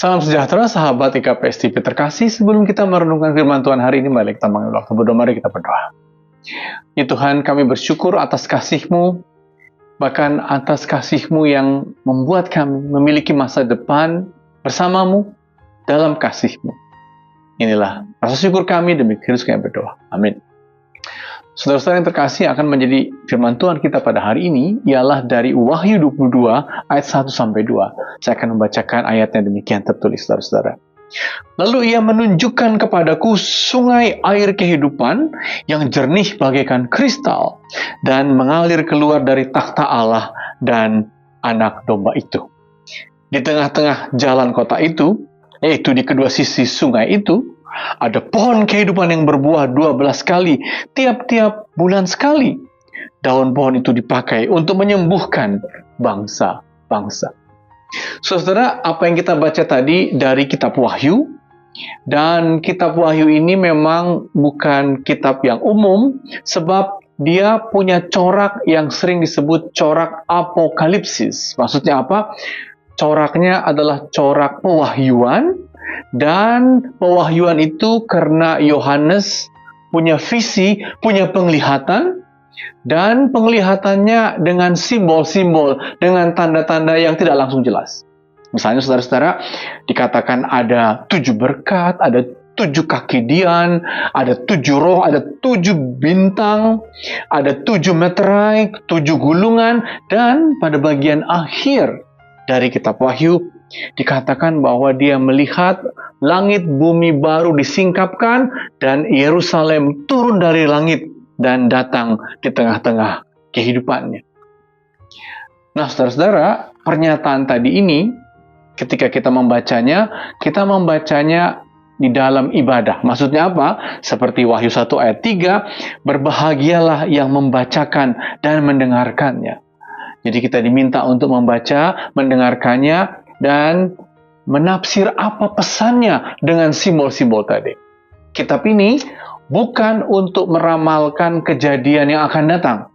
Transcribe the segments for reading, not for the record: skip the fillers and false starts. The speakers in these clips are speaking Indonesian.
Salam sejahtera sahabat IKP STP terkasih. Sebelum kita merenungkan firman Tuhan hari ini, mari kita mengambil waktu berdoa, mari kita berdoa. Ya Tuhan, kami bersyukur atas kasih-Mu, bahkan atas kasih-Mu yang membuat kami memiliki masa depan bersama-Mu dalam kasih-Mu. Inilah rasa syukur kami, demi Kristus kami berdoa. Amin. Saudara-saudara yang terkasih, akan menjadi firman Tuhan kita pada hari ini ialah dari Wahyu 22 ayat 1-2. Saya akan membacakan ayatnya demikian tertulis, saudara-saudara. Lalu ia menunjukkan kepadaku sungai air kehidupan yang jernih bagaikan kristal dan mengalir keluar dari takhta Allah dan anak domba itu. Di tengah-tengah jalan kota itu, yaitu di kedua sisi sungai itu, ada pohon kehidupan yang berbuah 12 kali, tiap-tiap bulan sekali. Daun pohon itu dipakai untuk menyembuhkan bangsa-bangsa. Saudara, apa yang kita baca tadi dari kitab Wahyu, dan kitab Wahyu ini memang bukan kitab yang umum, sebab dia punya corak yang sering disebut corak apokalipsis. Maksudnya apa? Coraknya adalah corak pewahyuan, dan pewahyuan itu karena Yohanes punya visi, punya penglihatan, dan penglihatannya dengan simbol-simbol, dengan tanda-tanda yang tidak langsung jelas. Misalnya saudara-saudara, dikatakan ada 7 berkat, ada 7 kaki dian, ada 7 roh, ada 7 bintang, ada 7 meterai, 7 gulungan, dan pada bagian akhir dari kitab Wahyu dikatakan bahwa dia melihat langit bumi baru disingkapkan dan Yerusalem turun dari langit dan datang di tengah-tengah kehidupannya. Nah, saudara-saudara, pernyataan tadi ini ketika kita membacanya di dalam ibadah. Maksudnya apa? Seperti Wahyu 1 ayat 3, berbahagialah yang membacakan dan mendengarkannya. Jadi kita diminta untuk membaca, mendengarkannya, dan menafsir apa pesannya dengan simbol-simbol tadi. Kitab ini bukan untuk meramalkan kejadian yang akan datang.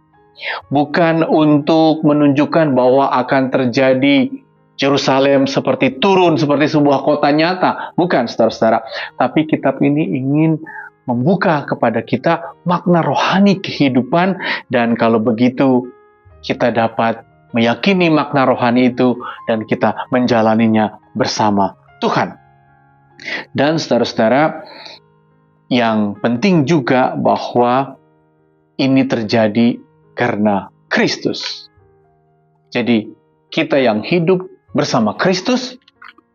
Bukan untuk menunjukkan bahwa akan terjadi Yerusalem seperti turun, seperti sebuah kota nyata. Bukan, saudara-saudara. Tapi kitab ini ingin membuka kepada kita makna rohani kehidupan, dan kalau begitu kita dapat meyakini makna rohani itu dan kita menjalaninya bersama Tuhan. Dan saudara-saudara, yang penting juga bahwa ini terjadi karena Kristus. Jadi kita yang hidup bersama Kristus,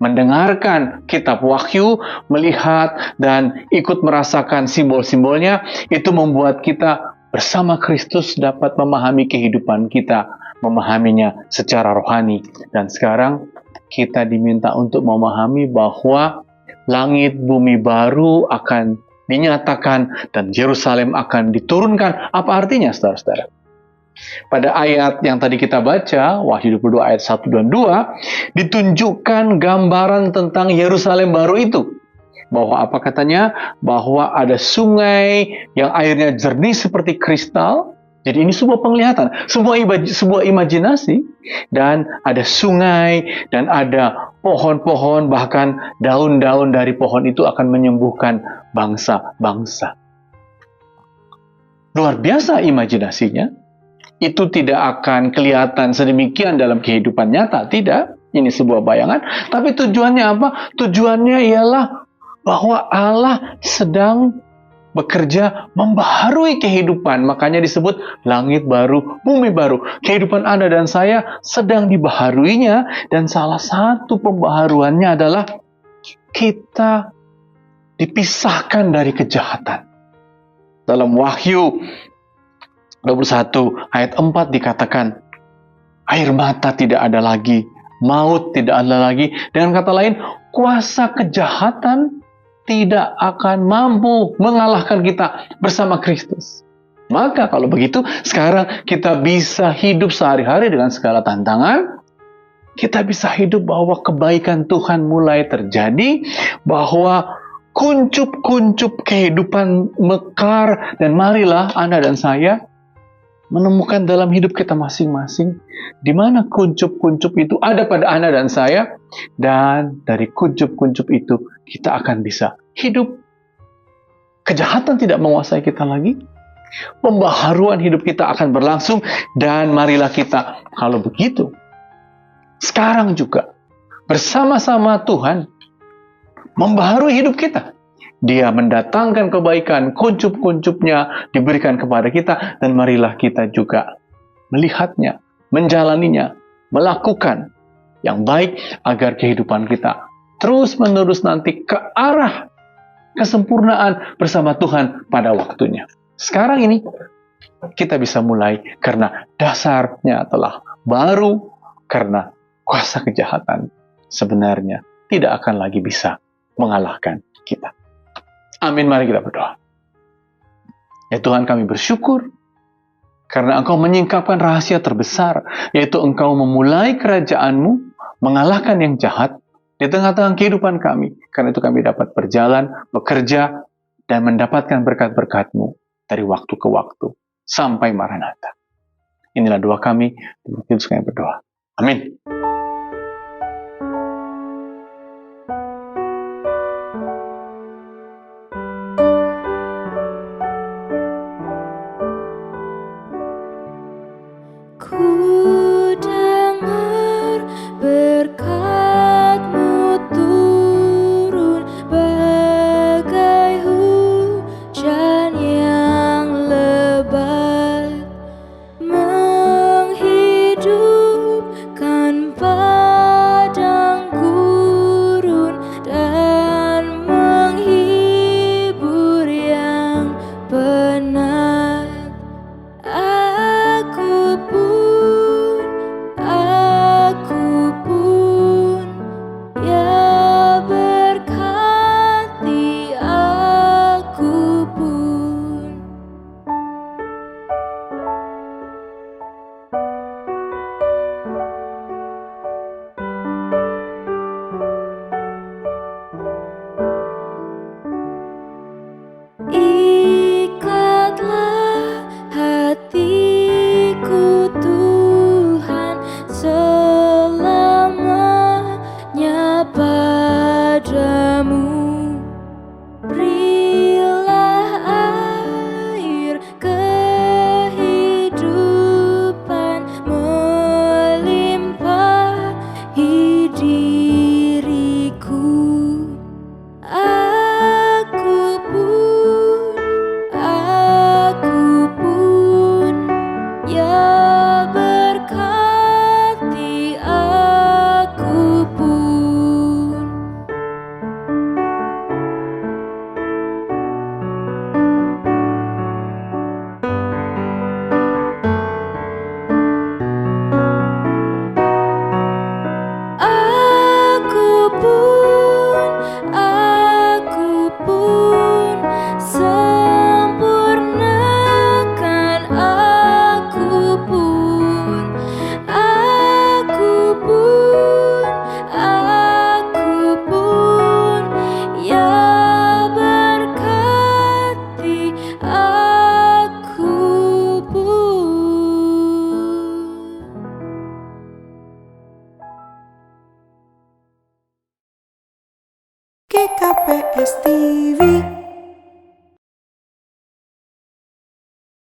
mendengarkan kitab Wahyu, melihat dan ikut merasakan simbol-simbolnya, itu membuat kita bersama Kristus dapat memahami kehidupan kita, memahaminya secara rohani. Dan sekarang kita diminta untuk memahami bahwa langit bumi baru akan dinyatakan dan Yerusalem akan diturunkan. Apa artinya, saudara-saudara? Pada ayat yang tadi kita baca, Wahyu 22 ayat 1 dan 2, ditunjukkan gambaran tentang Yerusalem baru itu. Bahwa apa katanya? Bahwa ada sungai yang airnya jernih seperti kristal. Jadi ini sebuah penglihatan, sebuah imajinasi. Dan ada sungai, dan ada pohon-pohon, bahkan daun-daun dari pohon itu akan menyembuhkan bangsa-bangsa. Luar biasa imajinasinya. Itu tidak akan kelihatan sedemikian dalam kehidupan nyata, tidak. Ini sebuah bayangan. Tapi tujuannya apa? Tujuannya ialah bahwa Allah sedang bekerja membaharui kehidupan. Makanya disebut langit baru, bumi baru. Kehidupan Anda dan saya sedang dibaharuinya, dan salah satu pembaharuannya adalah kita dipisahkan dari kejahatan. Dalam Wahyu 21 ayat 4 dikatakan, air mata tidak ada lagi, maut tidak ada lagi. Dengan kata lain, kuasa kejahatan tidak akan mampu mengalahkan kita bersama Kristus. Maka kalau begitu, sekarang kita bisa hidup sehari-hari dengan segala tantangan. Kita bisa hidup bahwa kebaikan Tuhan mulai terjadi, bahwa kuncup-kuncup kehidupan mekar, dan marilah Anda dan saya menemukan dalam hidup kita masing-masing di mana kuncup-kuncup itu ada pada Anda dan saya, dan dari kuncup-kuncup itu kita akan bisa hidup. Kejahatan tidak menguasai kita lagi, pembaharuan hidup kita akan berlangsung, dan marilah kita, kalau begitu, sekarang juga bersama-sama Tuhan membaharui hidup kita. Dia mendatangkan kebaikan, kuncup-kuncupnya diberikan kepada kita, dan marilah kita juga melihatnya, menjalaninya, melakukan yang baik agar kehidupan kita terus-menerus nanti ke arah kesempurnaan bersama Tuhan pada waktunya. Sekarang ini kita bisa mulai karena dasarnya telah baru, karena kuasa kejahatan sebenarnya tidak akan lagi bisa mengalahkan kita. Amin, mari kita berdoa. Ya Tuhan, kami bersyukur karena Engkau menyingkapkan rahasia terbesar, yaitu Engkau memulai kerajaan-Mu, mengalahkan yang jahat di tengah-tengah kehidupan kami. Karena itu kami dapat berjalan, bekerja, dan mendapatkan berkat-berkat-Mu dari waktu ke waktu, sampai Maranatha. Inilah doa kami, dan Yesus kami berdoa. Amin. Ku